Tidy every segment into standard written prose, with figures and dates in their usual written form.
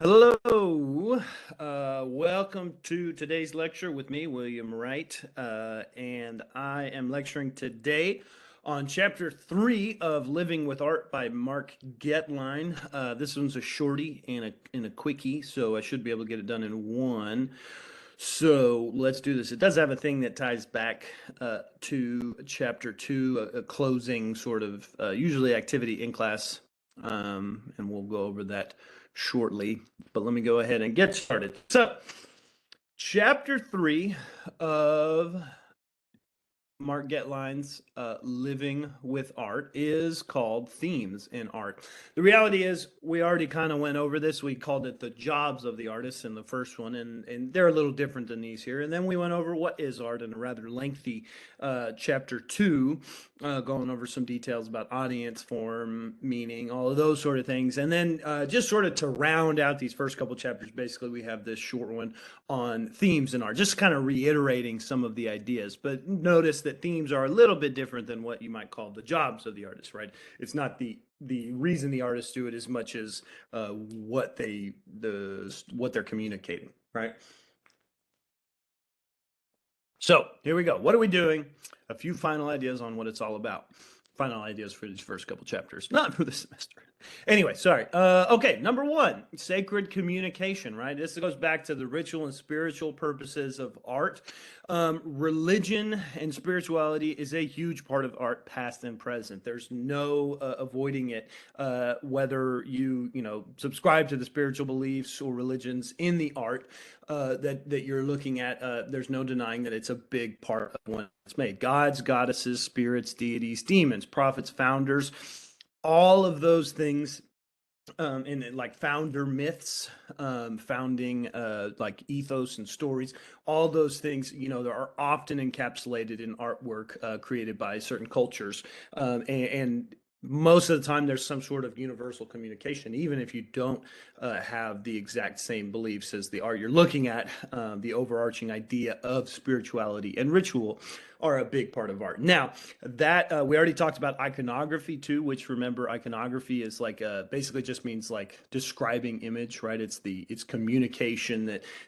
Hello, welcome to today's lecture with me, William Wright, and I am lecturing today on Chapter 3 of Living with Art by Mark Getlein. This one's a shorty and a quickie, so I should be able to get it done in one. So let's do this. It does have a thing that ties back to Chapter 2, a closing sort of usually activity in class, and we'll go over that shortly, but let me go ahead and get started. So, chapter 3 of Mark Getlein's Living with Art is called Themes in Art. The reality is, we already kind of went over this. We called it the jobs of the artist in the first one, and they're a little different than these here. And then we went over what is art in a rather lengthy chapter 2, going over some details about audience, form, meaning, all of those sort of things. And then just sort of to round out these first couple chapters, basically, we have this short one on themes in art, just kind of reiterating some of the ideas. But notice that themes are a little bit different than what you might call the jobs of the artist, right? It's not the reason the artists do it as much as what they're communicating, right? So here we go. What are we doing? A few final ideas on what it's all about. Final ideas for these first couple chapters, not for the semester. Anyway, sorry. Okay, number 1, sacred communication, right? This goes back to the ritual and spiritual purposes of art. Religion and spirituality is a huge part of art, past and present. There's no avoiding it, whether you subscribe to the spiritual beliefs or religions in the art that you're looking at. There's no denying that it's a big part of when it's made. Gods, goddesses, spirits, deities, demons, prophets, founders, all of those things, in like founder myths, founding like ethos and stories, all those things, that are often encapsulated in artwork created by certain cultures, and most of the time there's some sort of universal communication, even if you don't have the exact same beliefs as the art you're looking at. The overarching idea of spirituality and ritual are a big part of art. Now, that we already talked about iconography too, which, remember, iconography is like basically just means like describing image, right? It's communication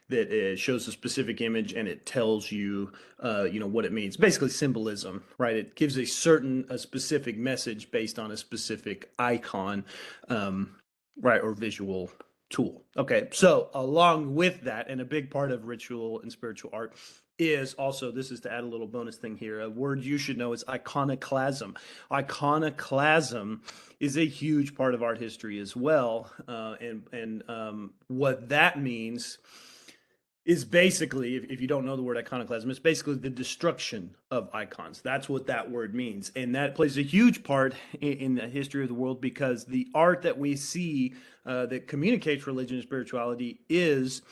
that shows a specific image, and it tells you what it means. Basically symbolism, right? It gives a specific message based on a specific icon, right, or visual tool. Okay, so along with that, and a big part of ritual and spiritual art is also, this is to add a little bonus thing here, a word you should know is iconoclasm. Iconoclasm is a huge part of art history as well, and what that means is basically, if you don't know the word iconoclasm, it's basically the destruction of icons. That's what that word means. And that plays a huge part in the history of the world, because the art that we see that communicates religion and spirituality is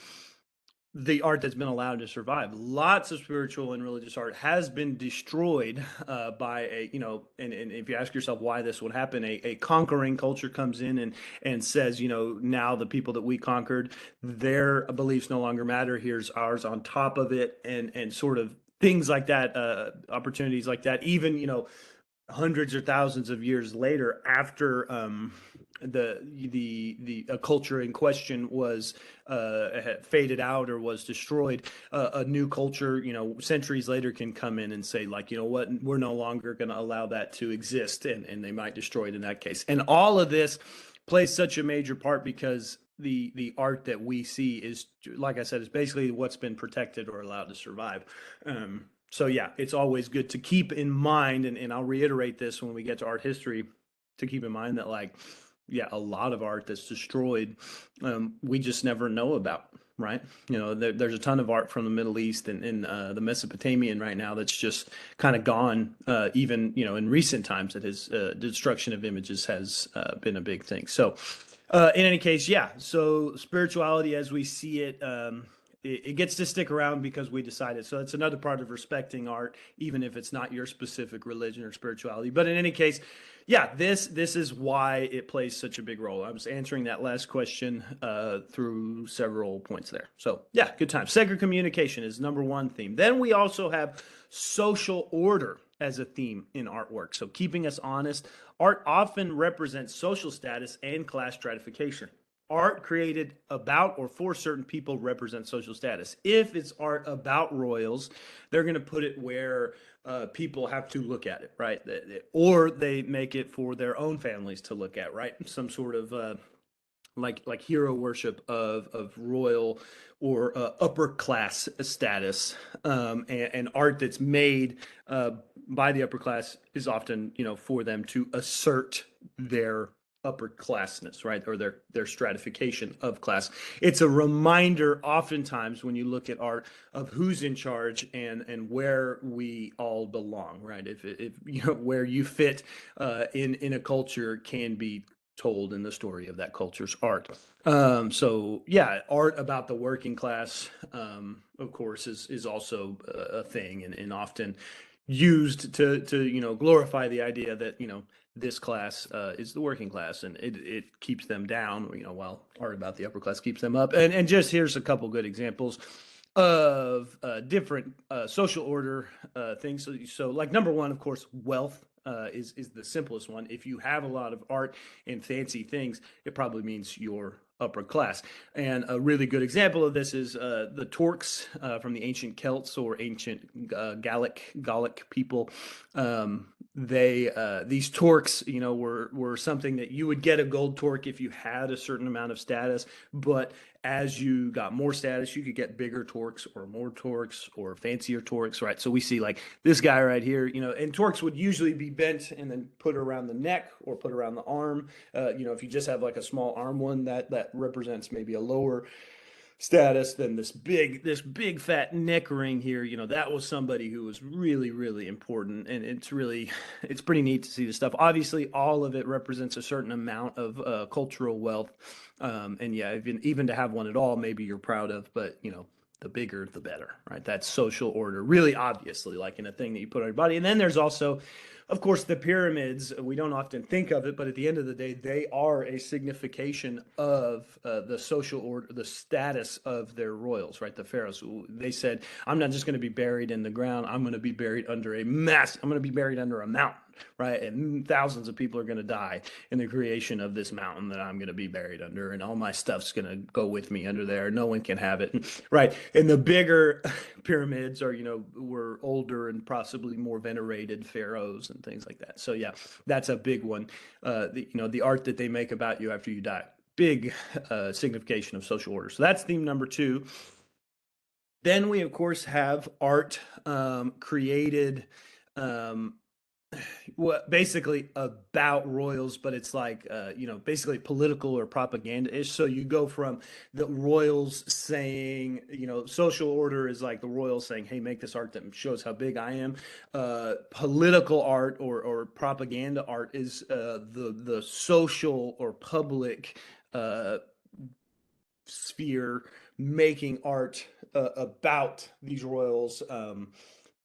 the art that's been allowed to survive. Lots of spiritual and religious art has been destroyed by and if you ask yourself why this would happen, a conquering culture comes in and says, now the people that we conquered, their beliefs no longer matter. Here's ours on top of it, and sort of things like that, opportunities like that, even, hundreds or thousands of years later, after the culture in question was faded out or was destroyed, a new culture, centuries later, can come in and say, like, what, we're no longer going to allow that to exist, and they might destroy it in that case. And all of this plays such a major part because the art that we see is, like I said, is basically what's been protected or allowed to survive. So yeah, it's always good to keep in mind, and I'll reiterate this when we get to art history, to keep in mind that, like, yeah, a lot of art that's destroyed, we just never know about, right? There's a ton of art from the Middle East and the Mesopotamian right now that's just kind of gone, even, in recent times, that his destruction of images has been a big thing. So in any case, yeah, so spirituality as we see it, it gets to stick around because we decided. So that's another part of respecting art, even if it's not your specific religion or spirituality. But in any case, yeah, this is why it plays such a big role. I was answering that last question through several points there. So yeah, good time. Sacred communication is number 1 theme. Then we also have social order as a theme in artwork. So keeping us honest, art often represents social status and class stratification. art created about or for certain people represents social status. If it's art about royals, they're going to put it where people have to look at it, right? Or they make it for their own families to look at, right? Some sort of like hero worship of royal or upper class status, and art that's made by the upper class is often, for them to assert their upper classness, right, or their stratification of class. It's a reminder oftentimes when you look at art of who's in charge and where we all belong, right? If where you fit in a culture can be told in the story of that culture's art. So yeah, art about the working class, of course, is also a thing, and often used to glorify the idea that this class is the working class, and it keeps them down, while art about the upper class keeps them up. And just here's a couple good examples of different social order things. So like number one, of course, wealth is the simplest one. If you have a lot of art and fancy things, it probably means you're upper class. And a really good example of this is the Torks from the ancient Celts or ancient Gallic people. These torques, were something that you would get a gold torque if you had a certain amount of status, but as you got more status, you could get bigger torques or more torques or fancier torques, right? So we see like this guy right here, and torques would usually be bent and then put around the neck or put around the arm. If you just have like a small arm one, that represents maybe a lower status than this big fat neck ring here. That was somebody who was really, really important, and it's pretty neat to see this stuff. Obviously all of it represents a certain amount of cultural wealth, and yeah, even to have one at all, maybe you're proud of, but the bigger the better, right? That's social order, really obviously, like in a thing that you put on your body. And then there's also, of course, the pyramids. We don't often think of it, but at the end of the day, they are a signification of the social order, the status of their royals, right? The pharaohs. They said, I'm not just going to be buried in the ground. I'm going to be buried under I'm going to be buried under a mountain, right? And thousands of people are going to die in the creation of this mountain that I'm going to be buried under, and all my stuff's going to go with me under there. No one can have it, right? And the bigger pyramids are, were older and possibly more venerated pharaohs and things like that. So yeah, that's a big one. The art that they make about you after you die, big signification of social order. So that's theme number two. Then we, of course, have art created basically about royals, but it's like basically political or propaganda-ish. So you go from the royals saying, social order is like the royals saying, hey, make this art that shows how big I am. Political art or propaganda art is the social or public sphere making art about these royals,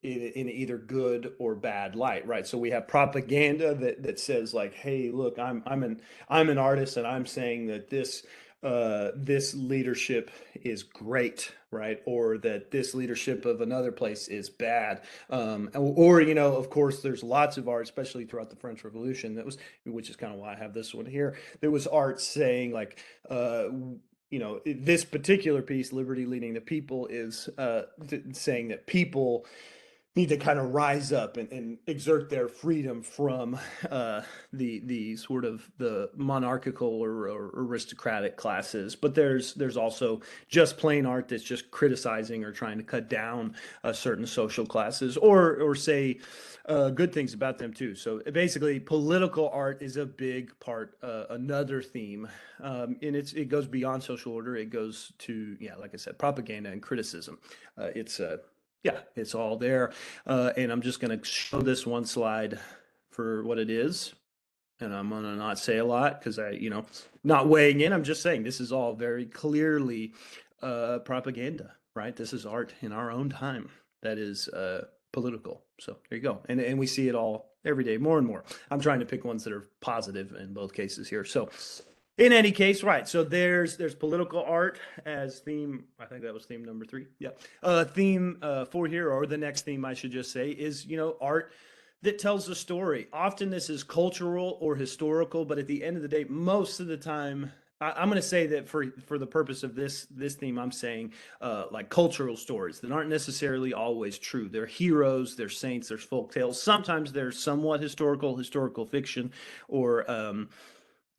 in either good or bad light, right? So we have propaganda that says like, hey, look, I'm an artist, and I'm saying that this leadership is great, right? Or that this leadership of another place is bad. Or of course, there's lots of art, especially throughout the French Revolution, which is kind of why I have this one here. There was art saying like, this particular piece, Liberty Leading the People, is saying that people need to kind of rise up and exert their freedom from the sort of the monarchical or aristocratic classes. But there's also just plain art that's just criticizing or trying to cut down certain social classes, or say good things about them too. So basically, political art is a big part, another theme, and it goes beyond social order. It goes to, yeah, like I said, propaganda and criticism. It's all there. And I'm just going to show this one slide for what it is. And I'm going to not say a lot because not weighing in. I'm just saying this is all very clearly propaganda, right? This is art in our own time that is political. So there you go. And we see it all every day, more and more. I'm trying to pick ones that are positive in both cases here. So in any case, right. So there's political art as theme. I think that was theme number 3. Yeah. Theme 4 here, or the next theme I should just say, is art that tells a story. Often this is cultural or historical, but at the end of the day, most of the time I'm going to say that for the purpose of this theme, I'm saying like cultural stories that aren't necessarily always true. They're heroes, they're saints, there's folk tales. Sometimes they're somewhat historical fiction, or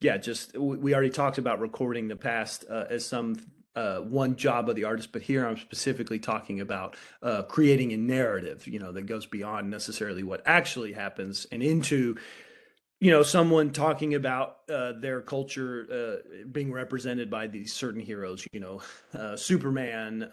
yeah, just we already talked about recording the past as some one job of the artist, but here I'm specifically talking about creating a narrative, that goes beyond necessarily what actually happens and into someone talking about their culture being represented by these certain heroes, Superman,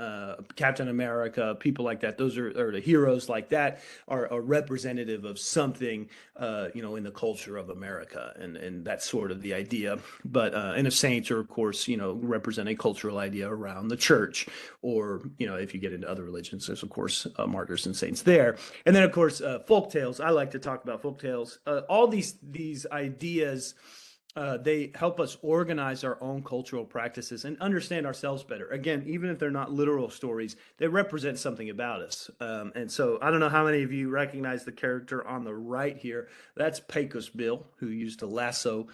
Captain America, people like that. Those are, or the heroes like that are representative of something, in the culture of America. And that's sort of the idea. But, and the saints are, of course, represent a cultural idea around the church, or, if you get into other religions, there's, of course, martyrs and saints there. And then, of course, folk tales. I like to talk about folk tales. All these ideas, they help us organize our own cultural practices and understand ourselves better. Again, even if they're not literal stories, they represent something about us. And so I don't know how many of you recognize the character on the right here. That's Pecos Bill, who used to lasso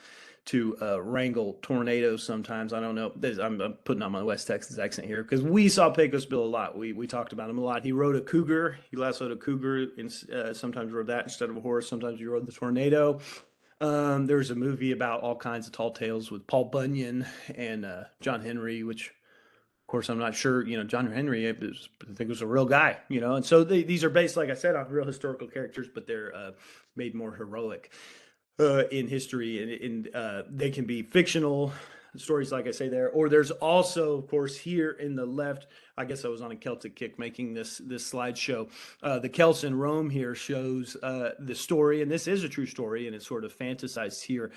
to wrangle tornadoes sometimes. I don't know. I'm putting on my West Texas accent here because we saw Pecos Bill a lot. We talked about him a lot. He rode a cougar. He lassoed a cougar, and sometimes rode that instead of a horse. Sometimes he rode the tornado. There was a movie about all kinds of tall tales with Paul Bunyan and John Henry, which, of course, I'm not sure. John Henry, I think was a real guy. And so these are based, like I said, on real historical characters, but they're made more heroic in history, and they can be fictional stories, like I say there, or there's also, of course, here in the left. I guess I was on a Celtic kick making this slideshow. The Celts in Rome here shows the story, and this is a true story, and it's sort of fantasized here.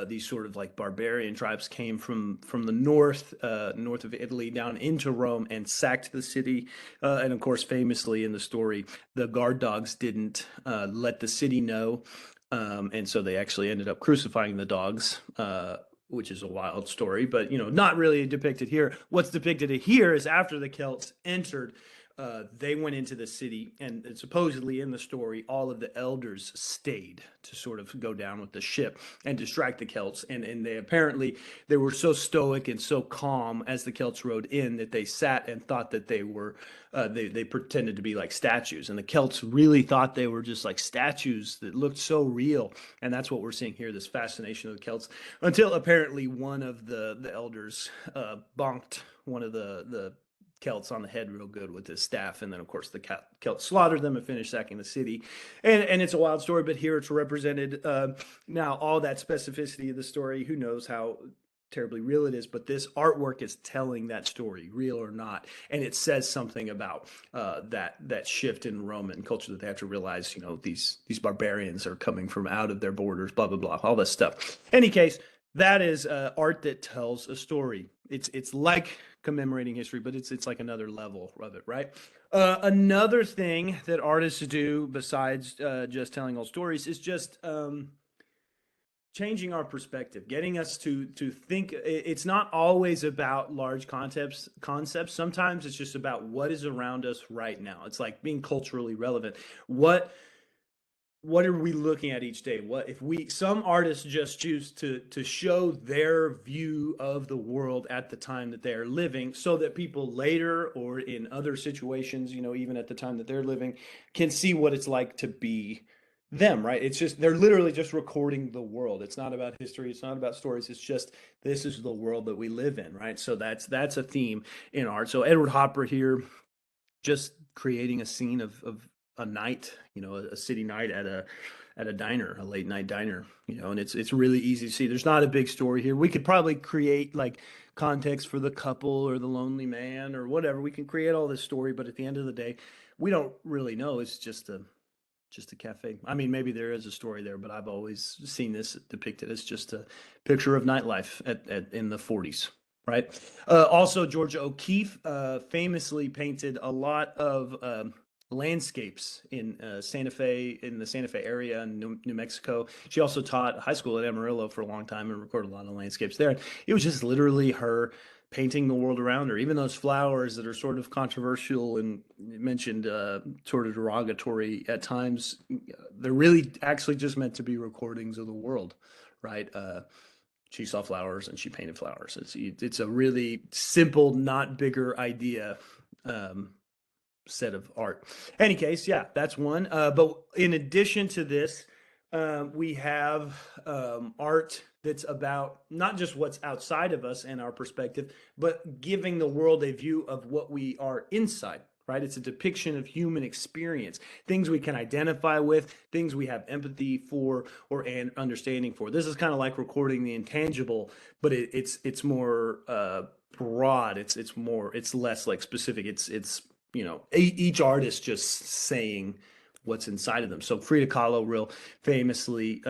These sort of like barbarian tribes came from the north of Italy down into Rome and sacked the city. And of course, famously in the story, the guard dogs didn't let the city know. And so they actually ended up crucifying the dogs, which is a wild story, but not really depicted here. What's depicted here is after the Celts entered, they went into the city, and supposedly in the story, all of the elders stayed to sort of go down with the ship and distract the Celts. And they were so stoic and so calm as the Celts rode in that they sat and thought that they were they pretended to be like statues, and the Celts really thought they were just like statues that looked so real. And that's what we're seeing here, this fascination of the Celts, until apparently one of the elders bonked one of the Celts on the head real good with his staff, and then of course the Celts slaughtered them and finished sacking the city. And it's a wild story, but here it's represented. Now all that specificity of the story, who knows how terribly real it is, but this artwork is telling that story, real or not, and it says something about that shift in Roman culture, that they have to realize, these barbarians are coming from out of their borders, blah blah blah, all this stuff. Any case, that is art that tells a story. It's like commemorating history, but it's like another level of it, right? Another thing that artists do besides just telling all stories is just changing our perspective, getting us to think. It's not always about large concepts. Sometimes it's just about what is around us right now. It's like being culturally relevant. What are we looking at each day? What if some artists just choose to show their view of the world at the time that they are living, so that people later or in other situations, even at the time that they're living, can see what it's like to be them, right? It's just, they're literally just recording the world. It's not about history, it's not about stories, it's just, this is the world that we live in, right? So that's a theme in art. So Edward Hopper here, just creating a scene of a night, a city night at a diner, a late night diner, and it's really easy to see. There's not a big story here. We could probably create like context for the couple or the lonely man or whatever. We can create all this story, but at the end of the day, we don't really know. It's just a cafe. I mean, maybe there is a story there, but I've always seen this depicted as just a picture of nightlife in the 40s. Right. Also, Georgia O'Keeffe famously painted a lot of landscapes in Santa Fe, in the Santa Fe area in New Mexico. She also taught high school at Amarillo for a long time and recorded a lot of landscapes there. It was just literally her painting the world around her. Even those flowers that are sort of controversial and mentioned sort of derogatory at times, they're really actually just meant to be recordings of the world, right? she saw flowers and she painted flowers. It's a really simple, not bigger idea. Set of art. Any case, yeah, that's one. But in addition to this, we have art that's about not just what's outside of us and our perspective, but giving the world a view of what we are inside. Right? It's a depiction of human experience, things we can identify with, things we have empathy for or an understanding for. This is kind of like recording the intangible, but it's more broad. It's less like specific. It's each artist just saying what's inside of them. So Frida Kahlo real famously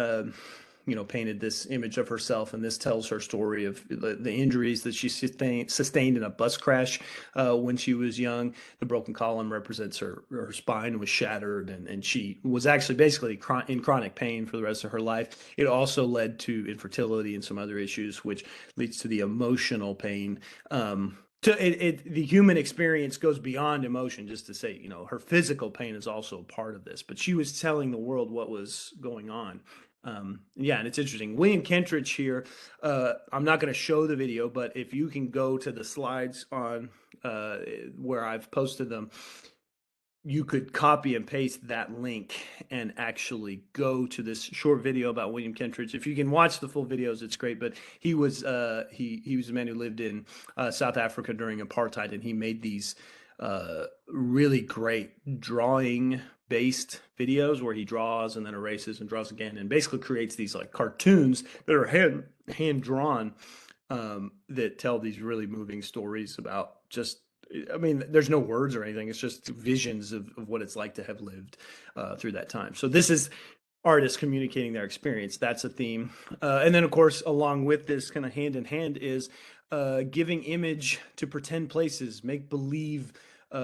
painted this image of herself, and this tells her story of the injuries that she sustained in a bus crash when she was young. The broken column represents her spine was shattered, and she was actually basically in chronic pain for the rest of her life. It also led to infertility and some other issues, which leads to the emotional pain. The human experience goes beyond emotion, just to say, her physical pain is also a part of this, but she was telling the world what was going on. Yeah, and it's interesting. William Kentridge here, I'm not going to show the video, but if you can go to the slides on where I've posted them, you could copy and paste that link and actually go to this short video about William Kentridge. If you can watch the full videos, it's great. But he was he was a man who lived in South Africa during apartheid, and he made these really great drawing-based videos where he draws and then erases and draws again, and basically creates these like cartoons that are hand drawn that tell these really moving stories about just. I mean, there's no words or anything. It's just visions of what it's like to have lived through that time. So this is artists communicating their experience. That's a theme. And then, of course, along with this kind of hand in hand is giving image to pretend places, make believe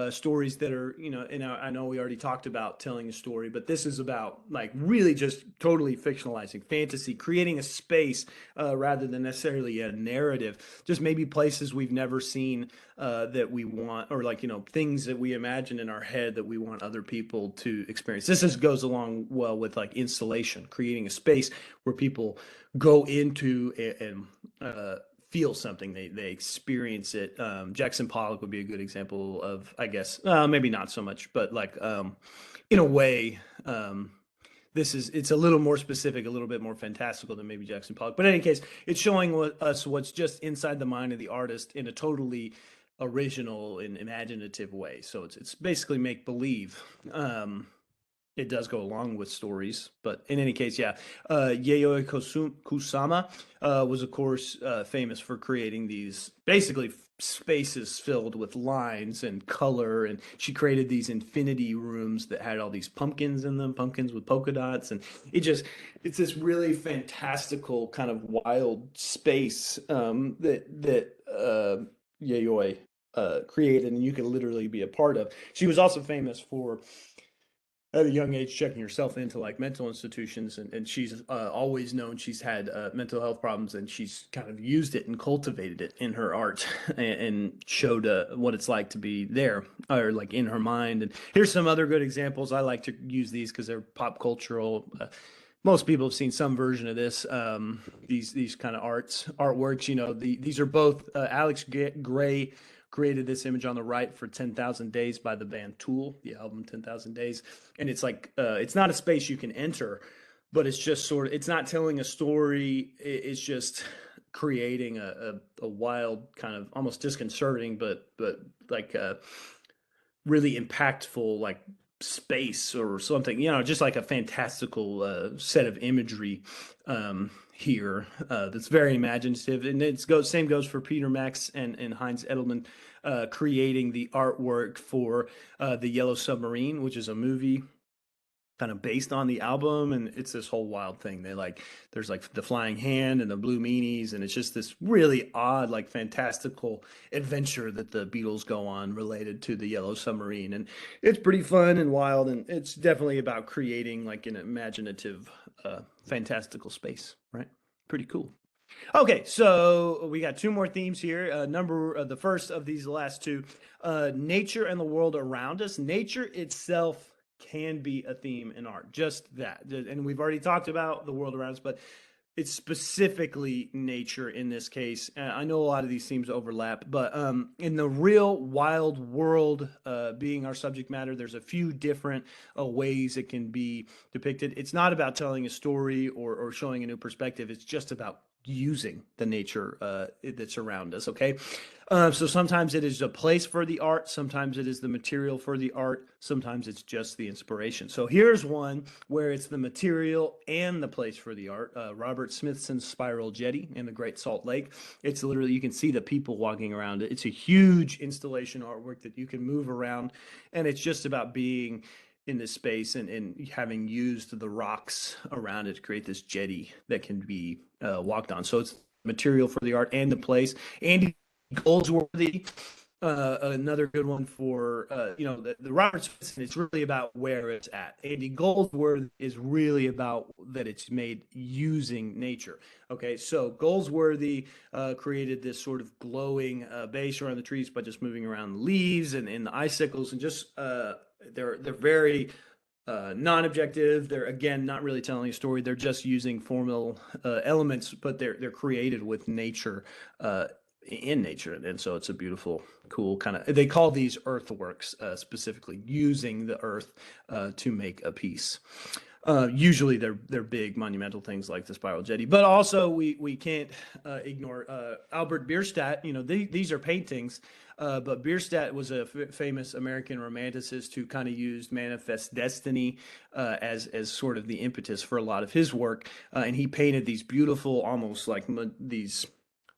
stories that are, and I know we already talked about telling a story, but this is about like really just totally fictionalizing fantasy, creating a space rather than necessarily a narrative, just maybe places we've never seen that we want, or like, things that we imagine in our head that we want other people to experience. This goes along well with like installation, creating a space where people go into and feel something, they experience it. Jackson Pollock would be a good example of, I guess, maybe not so much, but like in a way, it's a little more specific, a little bit more fantastical than maybe Jackson Pollock. But in any case, it's showing us what's just inside the mind of the artist in a totally original and imaginative way. So it's basically make believe. It does go along with stories, but in any case, yeah. Yayoi Kusama was, of course, famous for creating these basically spaces filled with lines and color, and she created these infinity rooms that had all these pumpkins in them, pumpkins with polka dots, and it's this really fantastical kind of wild space that Yayoi created, and you can literally be a part of. She was also famous for at a young age checking herself into like mental institutions, and she's always known she's had mental health problems, and she's kind of used it and cultivated it in her art and showed what it's like to be there, or like in her mind. And here's some other good examples. I like to use these because they're pop cultural. Most people have seen some version of this. These kind of artworks. These are both Alex Gray created this image on the right for 10,000 Days by the band Tool, the album 10,000 Days. And it's like, it's not a space you can enter, but it's just it's not telling a story. It's just creating a wild kind of almost disconcerting, but like really impactful, like space or something, just like a fantastical set of imagery here that's very imaginative. And same goes for Peter Max and Heinz Edelman creating the artwork for The Yellow Submarine, which is a movie kind of based on the album, and it's this whole wild thing. There's like the flying hand and the blue meanies, and it's just this really odd, like fantastical adventure that the Beatles go on related to the Yellow Submarine, and it's pretty fun and wild, and it's definitely about creating like an imaginative, fantastical space, right? Pretty cool. Okay, so we got two more themes here. The first of these last two, nature and the world around us. Nature itself can be a theme in art, just that. And we've already talked about the world around us, but It's specifically nature in this case. I know a lot of these themes overlap, but in the real wild world, being our subject matter, there's a few different ways it can be depicted. It's not about telling a story or showing a new perspective. It's just about using the nature that's around us. Okay. So sometimes it is a place for the art, sometimes it is the material for the art, sometimes it's just the inspiration. So here's one where it's the material and the place for the art. Robert Smithson's Spiral Jetty in the Great Salt Lake. It's literally, you can see the people walking around it. It's a huge installation artwork that you can move around, and it's just about being in this space and having used the rocks around it to create this jetty that can be walked on. So it's material for the art and the place. Andy Goldsworthy, another good one for the Robert Smithson. It's really about where it's at. Andy Goldsworthy is really about that it's made using nature. Okay, so Goldsworthy created this sort of glowing base around the trees by just moving around the leaves and the icicles, and just they're very non-objective. They're, again, not really telling a story. They're just using formal elements, but they're created with nature, in nature. And so it's a beautiful, cool kind of, they call these earthworks, specifically using the earth to make a piece. Usually they're big monumental things like the Spiral Jetty, but also we can't ignore Albert Bierstadt. These are paintings, but Bierstadt was a famous American romanticist who kind of used Manifest Destiny as sort of the impetus for a lot of his work, and he painted these beautiful, almost like these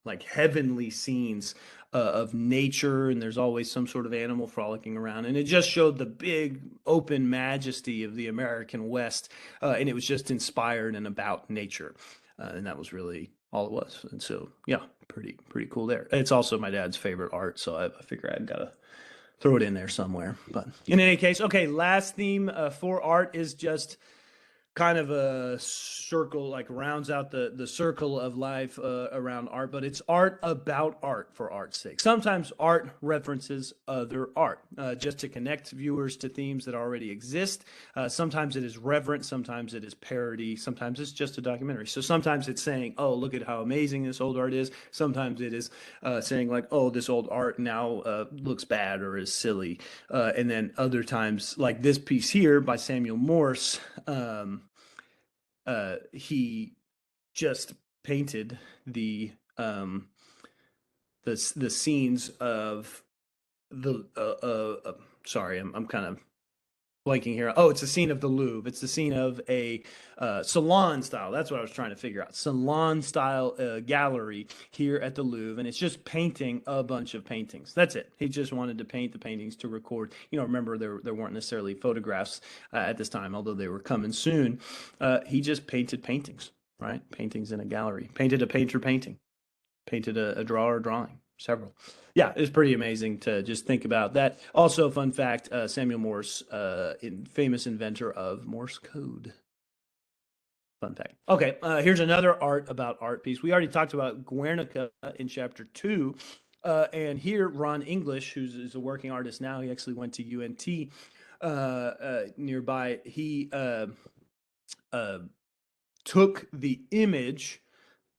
like heavenly scenes of nature, and there's always some sort of animal frolicking around, and it just showed the big open majesty of the American West, and it was just inspired and about nature, and that was really all it was. And so, yeah, pretty cool there. It's also my dad's favorite art, so I figure I've got to throw it in there somewhere. But in any case, okay, last theme for art is just kind of a circle, like rounds out the circle of life around art, but it's art about art for art's sake. Sometimes art references other art just to connect viewers to themes that already exist. Sometimes it is reverent, sometimes it is parody, sometimes it's just a documentary. So sometimes it's saying, oh, look at how amazing this old art is. Sometimes it is saying like, oh, this old art now looks bad or is silly. And then other times, like this piece here by Samuel Morse, he just painted the scenes of the sorry, I'm kind of blanking here. Oh, it's a scene of the Louvre. It's the scene of a salon style. That's what I was trying to figure out. Salon style gallery here at the Louvre, and it's just painting a bunch of paintings. That's it. He just wanted to paint the paintings to record. Remember there weren't necessarily photographs at this time, although they were coming soon. He just painted paintings, right? Paintings in a gallery. Painted a painter painting. Painted a drawer drawing. Several. Yeah, it's pretty amazing to just think about that. Also, fun fact, Samuel Morse, famous inventor of Morse code. Fun fact. Okay, here's another art about art piece. We already talked about Guernica in chapter 2. And here, Ron English, who's a working artist now, he actually went to UNT nearby. He took the image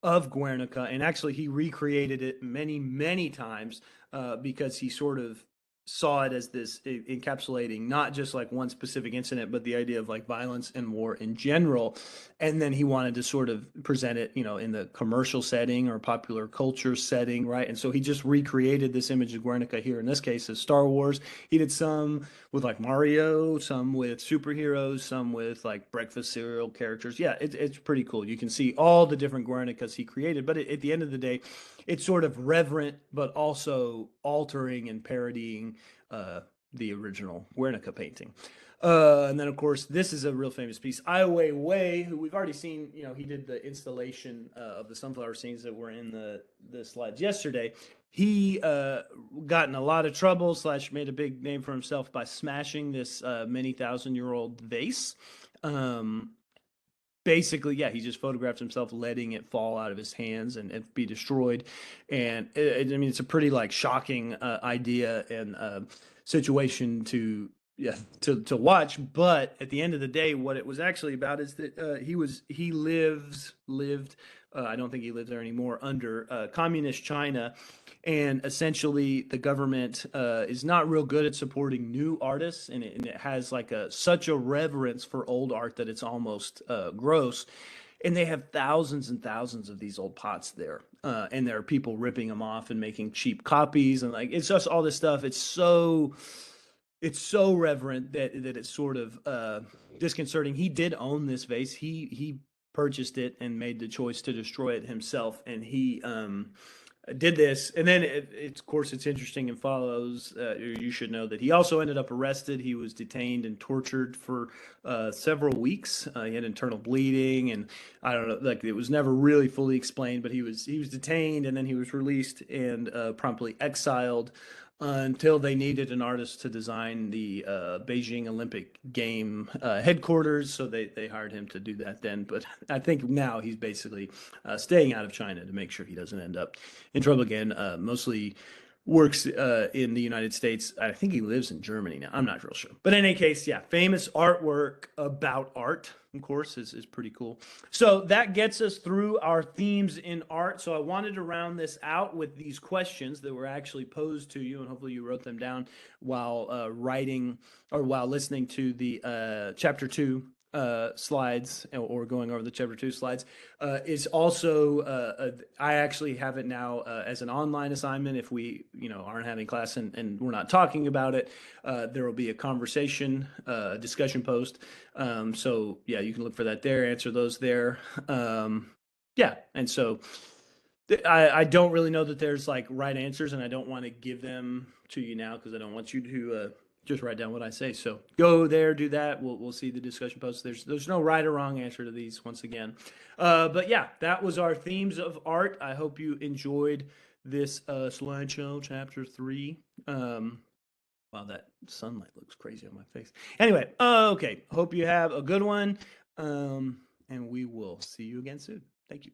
of Guernica, and actually he recreated it many, many times because he sort of saw it as this encapsulating not just like one specific incident, but the idea of like violence and war in general. And then he wanted to sort of present it, in the commercial setting or popular culture setting, right? And so he just recreated this image of Guernica here, in this case, as Star Wars. He did some with like Mario, some with superheroes, some with like breakfast cereal characters. Yeah, it's pretty cool. You can see all the different Guernicas he created, but at the end of the day, it's sort of reverent, but also altering and parodying the original Guernica painting. And then, of course, this is a real famous piece. Ai Weiwei, who we've already seen, he did the installation of the sunflower scenes that were in the slides yesterday. He got in a lot of trouble / made a big name for himself by smashing this many thousand-year-old vase. Basically, yeah, he just photographed himself letting it fall out of his hands and be destroyed. And I mean, it's a pretty like shocking idea and situation to yeah, to watch. But at the end of the day, what it was actually about is that he lived. I don't think he lives there anymore under communist China, and essentially the government is not real good at supporting new artists, and it has like such a reverence for old art that it's almost gross. And they have thousands and thousands of these old pots there, and there are people ripping them off and making cheap copies, and like it's just all this stuff. It's so reverent that it's sort of disconcerting. He did own this vase. He purchased it and made the choice to destroy it himself, and he did this. And then, of course, it's interesting and follows. You should know that he also ended up arrested. He was detained and tortured for several weeks. He had internal bleeding, and I don't know, like it was never really fully explained. But he was detained, and then he was released and promptly exiled until they needed an artist to design the Beijing Olympic game headquarters. So they hired him to do that then. But I think now he's basically staying out of China to make sure he doesn't end up in trouble again. Mostly works in the United States. I think he lives in Germany now. I'm not real sure. But in any case, yeah, famous artwork about art, of course, is pretty cool. So that gets us through our themes in art. So I wanted to round this out with these questions that were actually posed to you, and hopefully you wrote them down while writing or while listening to the chapter 2 slides, or going over the chapter 2 slides. Is also I actually have it now as an online assignment. If we aren't having class and we're not talking about it, there will be a conversation discussion post. So yeah, you can look for that there, answer those there. Yeah, and so I don't really know that there's like right answers, and I don't want to give them to you now because I don't want you to just write down what I say. So go there, do that. We'll see the discussion posts. There's no right or wrong answer to these once again. But yeah, that was our themes of art. I hope you enjoyed this slideshow, chapter 3. Wow, that sunlight looks crazy on my face. Anyway, okay. Hope you have a good one, and we will see you again soon. Thank you.